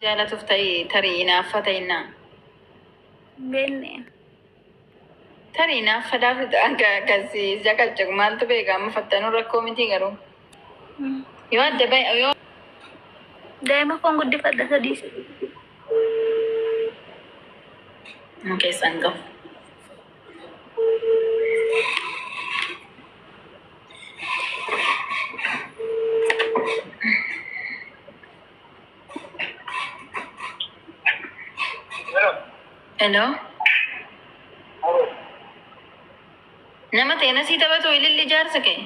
Jaalatuuf tarii naaffatayna. Benne. Tarii naaffadaaf akkasii jaqalchaqu maaltu beeka amma fattanuu rakkoo miti garuu. Yoo adda bahe yoo Daa'ima foon guddifadha sadiis. keessan qabu. Hello. Nama teena sii taphatu ililli jaarsa kee.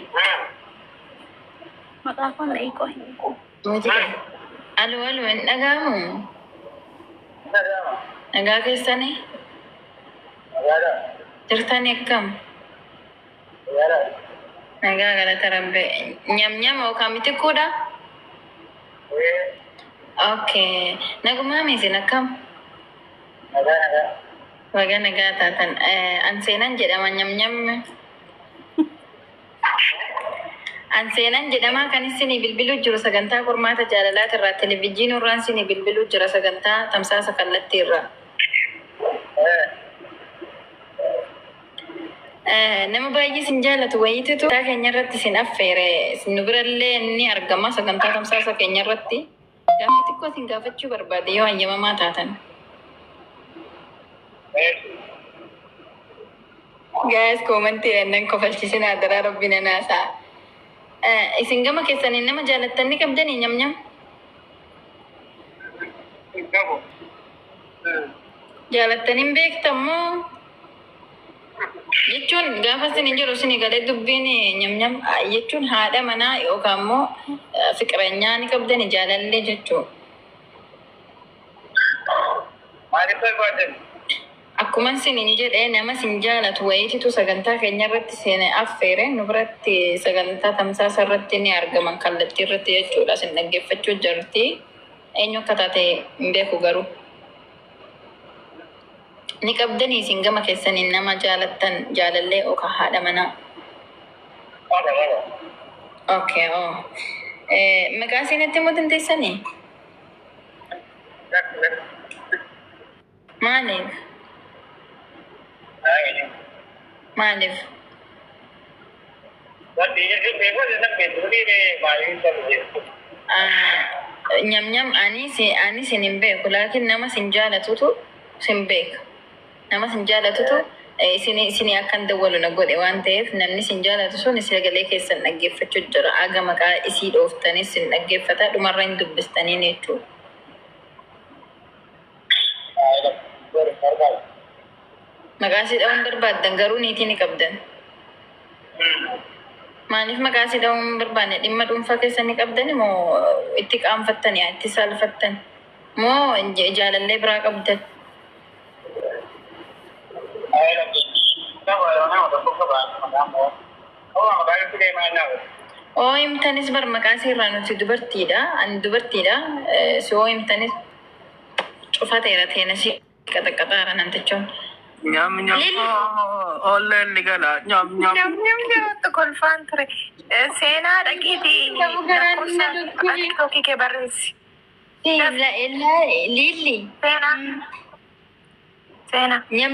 Maqaa foon na hiikoo. Miti alu hin dhagaamu. Nagaa keessanii jirtanii akkam? Nagaa galata rabbee. Nyam yookaan miti kuudha? Okay. Nagumaa miisin akkam? Waga nagaa taatan. Anseenan jedhama nyam. Anseenan jedhama kan isinii bilbiluu jiru sagantaa qormaata jaalalaati irraa televiijiinii irraan isinii bilbiluu jira sagantaa tamsaasa kallattii irraa. Nama baay'ee sin jaalatu wayititu sagantaa keenya irratti sin affeere nu birallee ni argama sagantaa tamsaasa keenya irratti. Gaafa xiqqoo sin gaafachuu barbaade yoo hayyamamaa taatan. Guys, komantii nan kofalchisin adaraa rabbina naasaa. Isin gama keessanii nama jaalattanni qabdanii nyam. Jaalattaniin beektammoo jechuun gaafa isin jiru isin galee dubbiin nyam jechuun haadha manaa yookaan immoo fiqireenyaa ni qabdanii jaalallee jechuudha. Akkuma isin jedhee nama sin jaalatu wayititu sagantaa keenya irratti seenee affeere nu biratti sagantaa tamsaasa irratti ni argaman kallattii irratti jechuudha. Isin dhaggeeffachuu jirti. Eenyu akka taate hin beeku garuu. Ni qabdanii isin gama keessanii nama jaalattan jaalallee yookaan haadha manaa. Okay. Maqaa isinitti immoo dandeessanii? Maaliif? Maaliif? Nyam ani sin hin beeku laakiin nama sin jaalatutu sin beeka. Nama sin jaalatutu isinii akkan dawwalu na godhe waan ta'eef namni sin jaalatu sun sagalee keessan dhaggeeffachuu jira. Aga maqaa isii dhooftanis sin dhaggeeffata dhumarra hin dubbistanii jechuudha. Maqaa isii dha'uun barbaaddan garuu niitii ni qabdan. Maaliif maqaa isii dha'uun hin barbaanne dhimma dhuunfaa keessan ni qabdan moo itti qaanfattanii itti saalfattan moo jaalallee biraa qabdan? Oo himtanis bar maqaa isii irraa nuti dubartiidha. Ani dubartiidha. Soo himtanis cufateera teena si qaxaqaxaara namtichoon. Nyam online ni gala nyam kolfaan ture seenaa dhaqiiti tokki kee barreessi Lilli seenaa nyam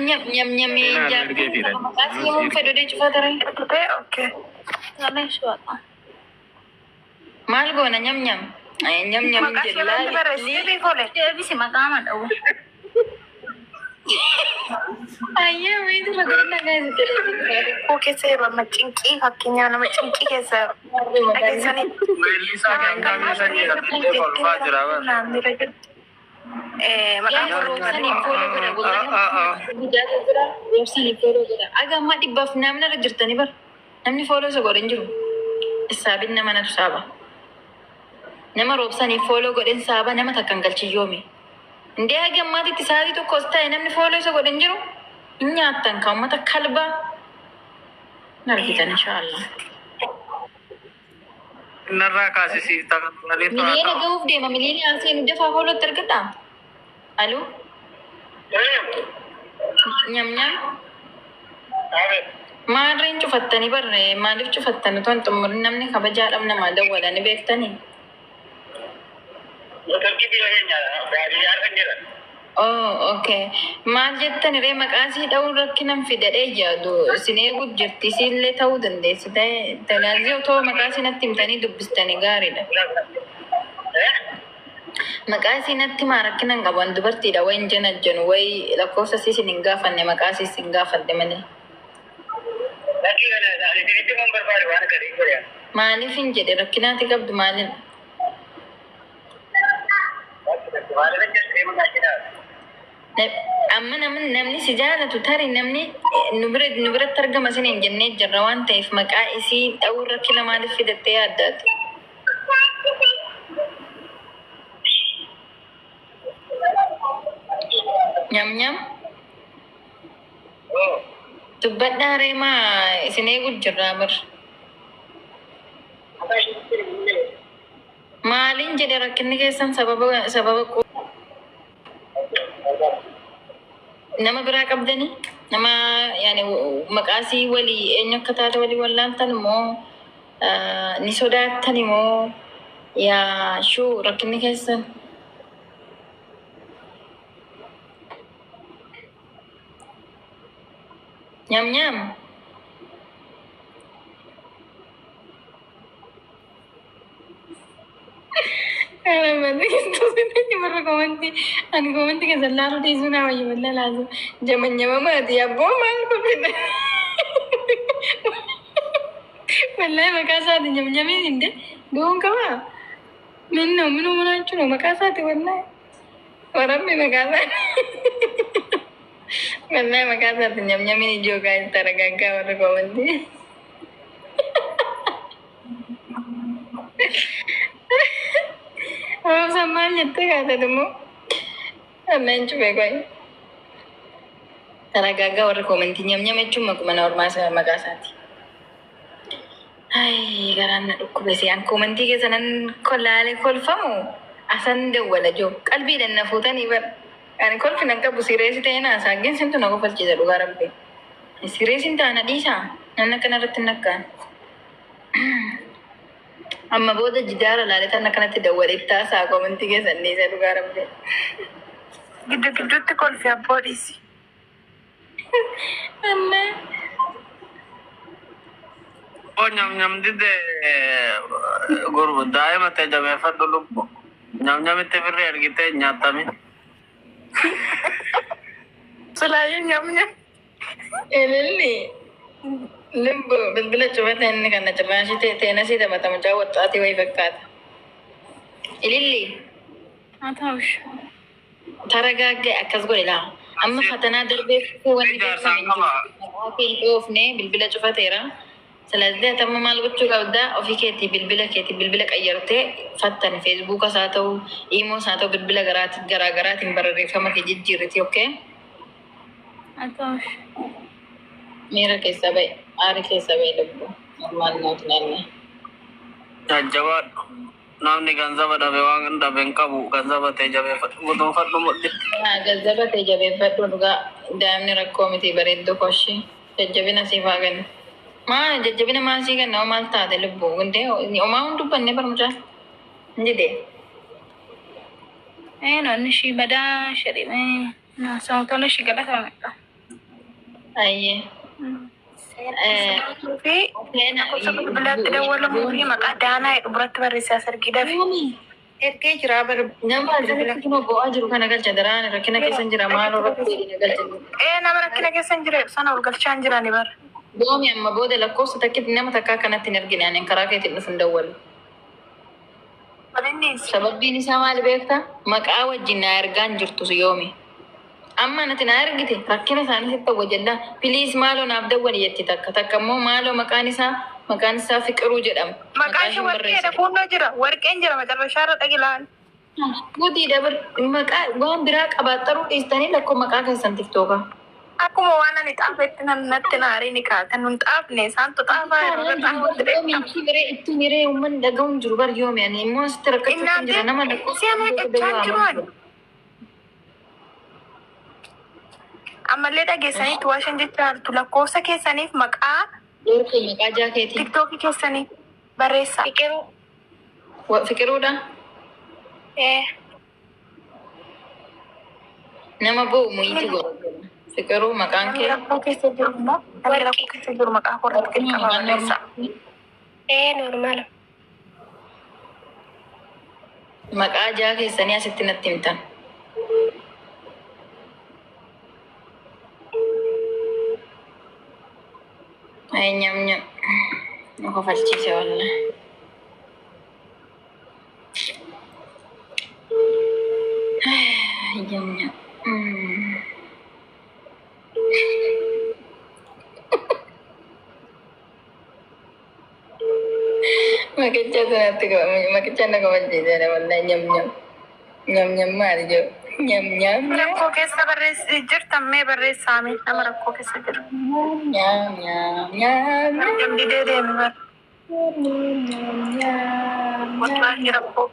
maqaasiimuun fedhodee cufatare maal goona nyam deebisi maqaama dha'u ayyaa weetu fagurna gaazite koo keessa yeroo amma cinqii fakkeenyaa nama cinqii keessa dhageessanii Melisa kan kami saja katanya kolfa jerawan. Aga amma dhibbaaf namni irra jirtanii bar namni fooloo isa godhan jiru isaabin nama natu saaba nama roobsanii fooloo godhan saaba nama takkan galchiyyoomi indee aga ammaatitti sa'aatii tokkos ta'e namni fooloo isa godhan jiru hin nyaattan kan uummata kalbaa nargitan inshaallah. Narra kasih sih takkan kali itu. Miliyoona gahuuf deema miliyoona asiin dafaa foolootti argadha. Aloo? Nyam. Maarreen cufattanii barree maaliif cufattan utuu hin xumurin namni kabajaadhaaf namaa dawwalanii beektanii? Oh, okay. Maal jettan ree maqaasii dha'uun rakkinaan fidadhee jaadu isin eeguut jirti isiillee ta'uu dandeessi ta'e talaallii otoo maqaasii natti himtanii dubbistanii gaariidha. Maqaasii natti maa rakkinaan qaban dubartiidha wayin jena jennu wayi lakkoofsa isin hin gaafanne maqaasii isin gaafanne malee. Maaliif hin jedhe rakkinaati qabdu maaliin? Amma namni si jaalatu tari namni nu biratti argama isin hin jennee jirra waan ta'eef maqaa isii dha'uu rakkina maaliif fidattee yaaddaati? Nyam. Dubbadhaa reemaa isin eeguut jirraa bir. Maaliin jedhe rakkinni keessan sababa nama biraa qabdanii nama yaani maqaasii walii eenyu akka taate walii wallaaltan immoo ni sodaattan immoo yaa shuu rakkinni keessan. Nyam. Ani komanti ke sallaru di suna wayi wala lazu jaman nyama mati ya bomal ko pina wallahi makasa di nyami inde doon kawa minno muna chuno makasa di wallahi orang mi makasa wallahi makasa di nyami ni juga taragaga wala komanti oh sama nyette kata demo amen coba koi taragaga wala komanti nyam cuma kumana orma sa makasati. Hai karena aku besi yang komanti ke sanan kolale kolfamu asan de wala jo kalbi dan nafutan ibar kan kol finan ka busire si tena sagin sentu nago falci da lugar ampe sire sinta na disa nanna kana ratinaka amma boda jidara laleta na kana tidawalita sa komanti ke sanni sa lugar ampe Giddu kolfi abboodhiisi. amma Oh nyam dide gurbu daa'ima ta'e jabeeffadhu lubbu. Nyamitti firri argite nyaatami. Sulaayyuu nyamnya. elelli limbo bilbila cufata inni kana cirraashi teena si taphatamu jaawwaxxaati wayi fakkaata. Ililli Ataawish. taragaagge akkas godhe laa amma fatanaa darbeef wanni dhoofne bilbila cufateera. Selesai atama maal gochuu qabda ofii keetii bilbila qayyartee fattan feesbuuka isaa ta'u imoo isaa ta'u bilbila garaagaraatiin barreeffama kee jijjiirriti okay? Ataawish. Miira keessa bahe aari keessa bahe lubbu normaal nooti naanne. Jajjabaadhu. Namni ganzaba dhabe waan dhabe hin qabu ganzaba ta'e jabeeffadhu guduunfadhu mudhitti. Ganzaba ta'e jabeeffadhu dhugaa daa'imni rakkoo miti bareedduu koshii jajjabina siif haa kennu. Jajjabina maasii kenna maal taate lubbu hundee homaa hun dubbanne barmucaa njide. Noonni ishii badaa shedhimee naasawtoonni ishii galatamedha. Ayyee. Fi gosa bilbilaatti dawwalamuu fi maqaa daanaa jedhu biratti barreessaa sargii Ergee jira nama asirratti kuma bo'aa jiru kana galcha daraan rakkina keessa jira maaloo rakkoo galcha. nama rakkina keessa hin jire sana ol galchaa hin jirani bara. Doomi amma booda lakkoofsa takkitti nama takkaa kanatti hin argine ani karaa keetiin dhufu hin dawwalu. Sababbiin isaa maali beektaa? Maqaa wajjin na ergaan jirtu yoomi. Amma nati na ergite rakkina isaanii sitti wajjallaa piliis maaloo naaf dawwali jetti takka immoo maaloo maqaan isaa Fiqiruu jedhama. Maqaan ishee warqeedha fuuldura jira warqeen jira macarrashaarra dhagilaan. Guutii dabar maqaa waan biraa qabaaxaruu dhiistanii lakkoo maqaa keessan tiktooka. Akkuma waan ani xaafetti natti naarii ni kaatan nun xaafne isaantu xaafaa irra xaafutti itti miree uummanni dhaga'uun jiru bar yoomi ani immoo sitti rakkachuu jira nama lakkoofsa. Ammallee dhageessaniitti waashan jecha hartu lakkoofsa keessaniif maqaa maqaa jaakeetii tiktookii keessanii barreessaa. Fiqiruudha. nama bo'u muyiiti godha. Fiqiruu maqaan kee. Rakkoo keessa jiru immoo namni rakkoo keessa jiru maqaa korratti qaba barreessa. Normaala. Maqaa jaa keessanii asitti natti himtan. Ay nyam nyam. Nu kofalchiise walla. Ay nyam nyam. Makichaa sanatti makichaa na kabachiiseera wallaahi nyam nyam. Nyam nyam maali jiru? Nyam nyam. Rakkoo keessa barreessi jirtan mee barreessaame nama rakkoo keessa jiru. Nyam nyam nyam. Namni deedeemi bara. Wallaahi rakkoo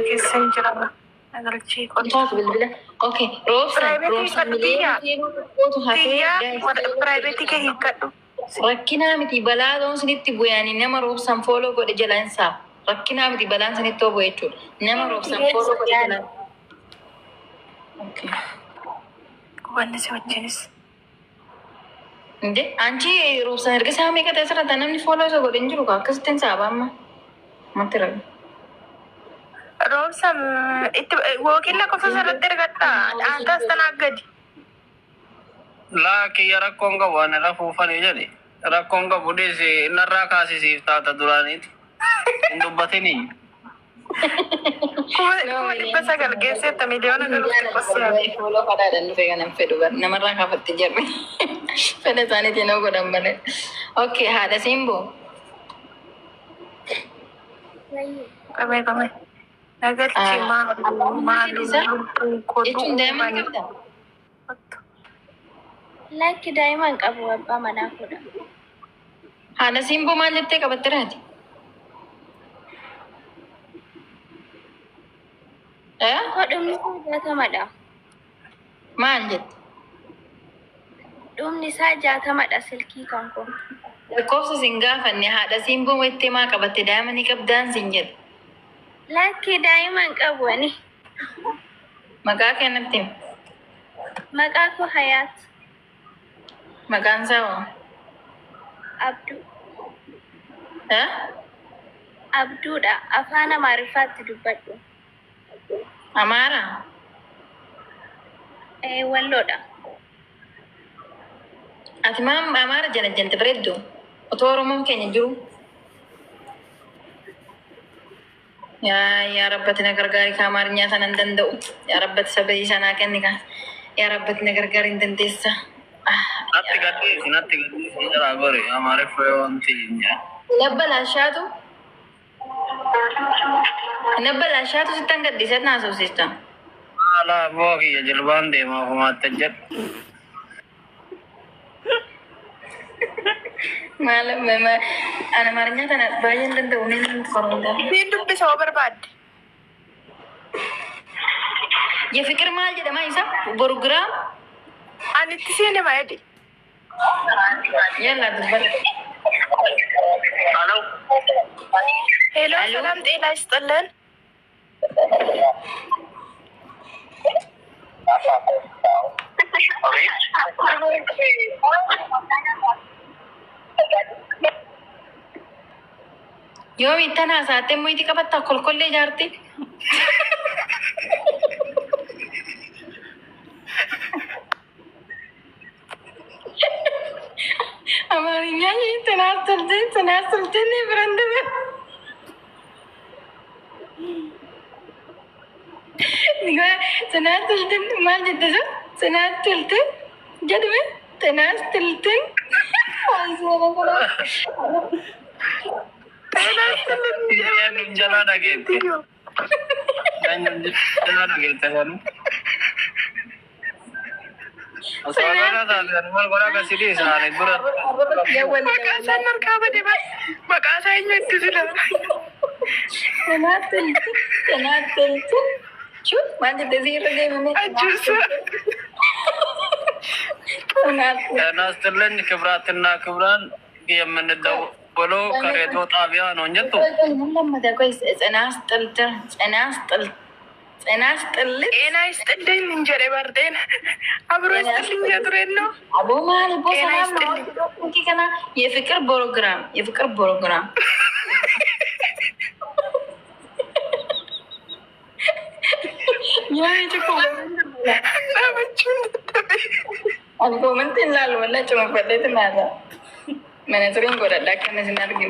keessa hin jirama. Nagalchii qonna. Taas bilbila. Okay. Roobsan Piraayiveetii kee hiikkadhu. Rakkinaa miti balaa ta'uun sinitti bu'anii nama roobsan fooloo godhe jalaan isaa. Rakkinaa miti balaan sinitti obu jechuudha. Nama roobsan fooloo godhe jalaan. Okay. Wanni si wajjinis. Inde anchi roobsan erga isaa meeqa ta'e sirrata namni fooloo isa godhe hin jiru kaa akkasittiin saaba amma. Matti rabi. Roobsan itti wookilla qofa sarratti ergadha. Aantaas tanaa gadi. Kiyya rakkoon qabu ani rafuufanii jedhe rakkoon qabu dhiisi narraa kaasisiif taata duraaniiti hin dubbatinii. Kuma 900 geessetta miliyoona galuutti qossiyaa. Fooloo fadhaadhaan dhufe kanan fedhu namarraa kaafatti jirre. Fedha isaaniitiin yoo godhan malee. Okay, haadha simboo. Qabee. Nagalchi maal Jechuun daa'imman qabda. Lakki daa'iman qabu abbaa manaa fuudha. Haadha simboo maal jettee qabatte raati? Dhumni isaa 60dha. Maal jette? Dhumni isaa 60dha silkii kan kun. Lakkoofsa sin gaafanne haadha simboo wettee maa qabatte daa'imanii qabdaan sin jedhe. Lakki daa'iman qabu ani. Maqaa kennatti himi. Maqaa koo Hayaat Maqaan isaa hoo? Abduu. Abduudha. Afaan Amaariffaatti dubbadhu. Amaara? Walloodha. Ati maam Amaara jala bareeddu? Otoo Oromoon keenya jiru? Yaa rabbati na gargaari ka Amaarinyaa sana hin danda'u. Yaa rabbati sababii sanaa kenni ka. Yaa rabbati na gargaari hin dandeessa. Natti gadhiisi jira gori Amaariffa yoo wanti hin jaa. Nabba laashaatu sittan gadhiisat naasofsiista. Haala bu'aa kiyya jilbaan deemaa ofumaatti jedhu. Maal ana Amaarinyaa kana baay'een danda'u ni qormaata. Siin dubbisa oo barbaadde. Yefikir maal jedhama isa? Borogiraam? Anitti siin hima jedhi. Yalla dubbata. Hello, ሰላም ጤና ይስጥልን። Yoo ittaan haasaattee muyitii qabattaa kolkollee jaarti. Amaarinyaa tanaastaltiin ni biran dabe. Tanaastaltiin maal jette sun? Tanaastaltiin jedhame tanaastaltiin. Jalaa dhageette. Jalaa dhageette kanuu. Osoo taasisan maal godhaa akkasii isaanii dura. Maqaan isaan harkaa bade maqaa isaa eenyu itti sila. Tanaastaltiin. Shut maal jette siirra deemame. Achuusa. Tanaastalleen kibraatinna kibraan የምንደውለው ከሬዲዮ ጣቢያ ነው እንጂ ጤና ይስጥልኝ። ጤና ይስጥልኝ እንጀሬ ባርዴን አብሮ ይስጥልኝ ያጥሬን ነው አቦ ማል ቦ ሰላም ነው ከና የፍቅር ፕሮግራም ያ ይጭቆ አንጎ ምን ትላል ወላ ጭማ ፈለት ማዛ መነጽሬን ጎዳዳ ከነዚህ እናድርግ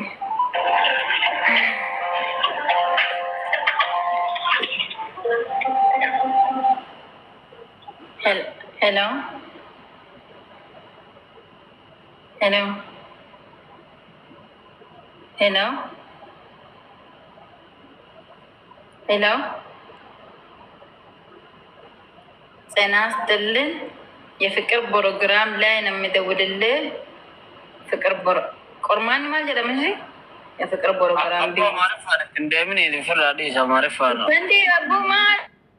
Hello. Hello. Hello. Hello. ጤና ይስጥልኝ የፍቅር ፕሮግራም ላይ ነው የምደውልልህ። ፍቅር ቆርማን ማለት ነው እንጂ የፍቅር ፕሮግራም እንደምን ይፈራ አዲስ አማርፋ ነው እንዴ አቡማ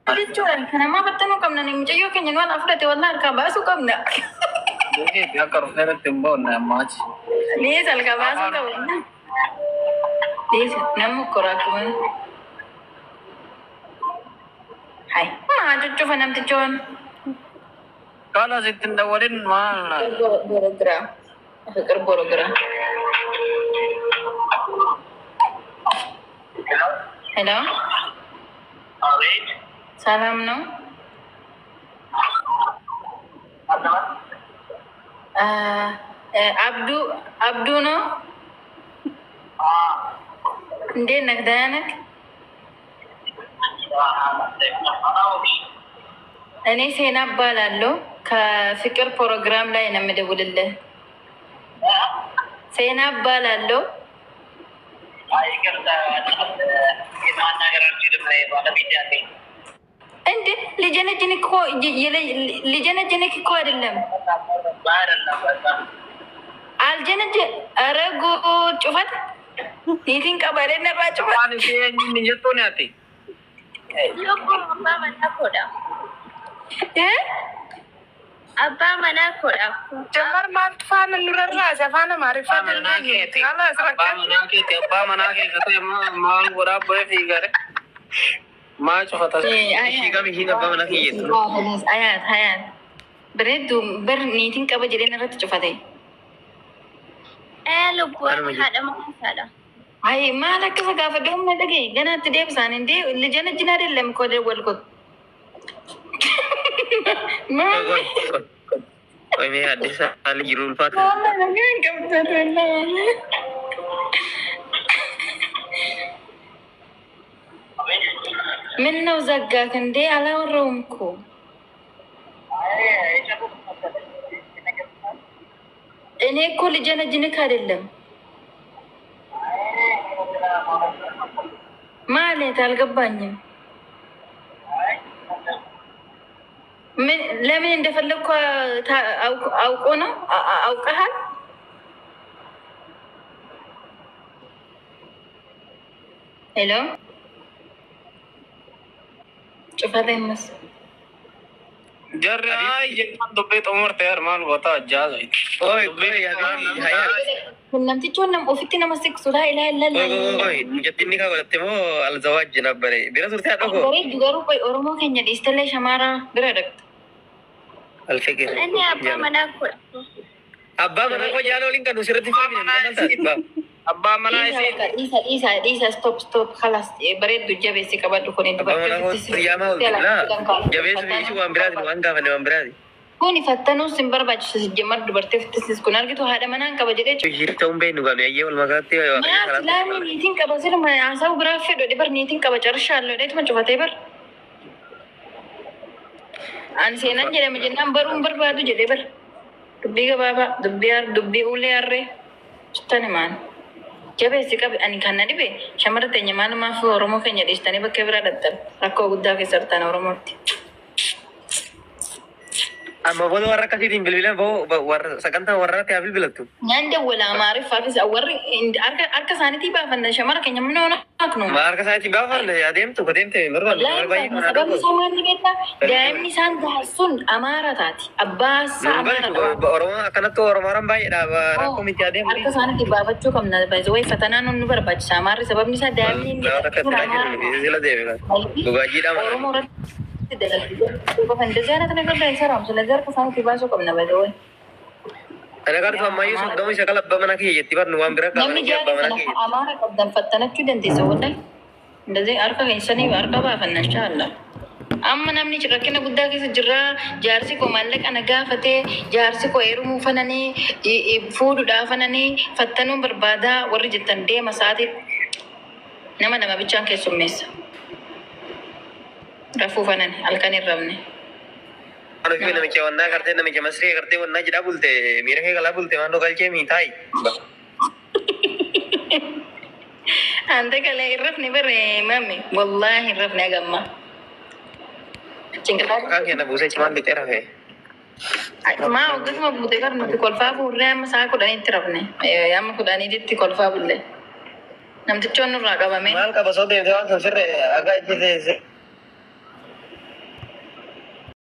Dicuan, kenapa bertemu kamu nih? Mencoba kenyawan Afrika warna kabasu kamu nak? Jadi dia kalau feret timbon namanya. Nih sal kabasu kamu. Nih namu korak kamu. Hai, cucu fanam dicuan. Kalau sitin dawarin mana? Program, fikir program. Hello. Alright. ሰላም ነው? አብዱ ነው? እንዴት ነህ? ደህና ነህ? እኔ ሴና እባላለሁ። ከፍቅር ፕሮግራም ላይ ነው የምደውልልህ። ሴና እባላለሁ። እንዴ ልጀነጅንክ እኮ አይደለም አልጀነጅ አረጉ ጩፈት ኒቲን ቀበሬ ነባ ጩፈት አባ መና ኮዳ ጀመር ማጥፋን ንረራ ዘፋነ ማሪፋ Macho fatas. Kami hinga ba mana kiye? Hayat. Beredu berniting kaba jadi narat cufate. Lubuan hada masala. Ay malak ka gafa dum na lagi. Ganat deb san indi lijana jinare lem ko de wal ko. Koi me hadis ali jirul pat. ምነው ዘጋክ እንዴ? አላወራሁም እኮ እኔ እኮ ልጀነጅንክ አይደለም ማለት አልገባኝም። ምን ለምን እንደፈለግኩ አውቆ ነው አውቀሃል? ሄሎ ጩፋት አይመስ Jarri ay jangan dobe tomor ter man gota jaz ay. Oi hayat. Nanti cuman nam ofiti nama sik sudah ilah Oi jadi ini kau berarti mo al zawaj jenabare. Bila surti ada ko. Dari juga rupai oromo kenya di istilah shamara beradak. Al fikir. Ini apa mana koda? Abba mana ko jalo lingkan usir ti family mana sa Abba mana Isa stop خلاص بريد جبه سي كبد كوني Abba mana ko yama ulla. Jabe su isu ambradi wanga fane ambradi. كوني فتنو سنبر باج سجمر دبرتي فتسس كونار gitu hada mana ka bajede Hir taum be nugal ye wal magati wa. ما لامي نيتين ka basir ma asau grafe do dibar nitin ka bacar shallo det ma coba tebar an senan jere ma jenam barum berbadu jede ber dubbi ga baba dubbi ule arre stane man jabe sika ani kanna dibe shamara tenya man ma fu oromo kenya distane ba kebra dattar rakko gudda ke sartana oromotti amma booda warra akkasiitiin bilbilan warra sagantaa warraatti haa bilbilattu. Nyanda wala maarifaafis warri harka isaaniitii baafanna shamara keenya mana ona aknu. Ma harka isaaniitii baafanna adeemtu adeemte barbaadu warra baay'ee kana sababni isaa maali beektaa daa'imni isaan sun amaara taati abbaasaa amaara taati. Oromoo akkanatti Oromooraan baay'eedha rakkoo miti adeemu. Harka isaaniitii baafachuu qabna way fatanaan nu barbaachisa amaarri sababni isaa daa'imni sila deeme gugaajiidha Oromoo irratti እንደዚህ አይነት ነገር ላይ አይሰራም። ስለዚህ harka isaaniitii baasuu qabna baay'ee. Kana gartuu ammayyuu soddoma isa qala abbaa manaa kiyya jetti barnu waan bira namni jaallatan amaara qabdan fattanachuu dandeessa wallahi. እንደዚህ harka keessanii harka baafanna inshallah. Amma namni rakkina guddaa keessa jirra jaarsi koo maallaqa na gaafatee jaarsi koo heerumuu fananii fuudhuudhaa fananii fattanuun barbaadaa warri jettan deema sa'aatii nama bichaan keessummeessa. Rafuu fanan halkan hin rabne. Anu fi namicha wannaa gartee namicha masree gartee wannaa jedhaa bulte miira kee galaa bulte waan galchee miitaayi. Ante kale hin rafne bare mami wallahi hin rafne agamma. Kan kenna buusee cimaan bitee rafee. Maa hoggasuma buutee gar nuti kolfaa fuurree amma sa'a kudhaniitti rafne amma kudhaniitti kolfaa bulle. Namtichi waan nurraa qabame. Maal qaba soo deemtee waan sun sirree akka ijjitee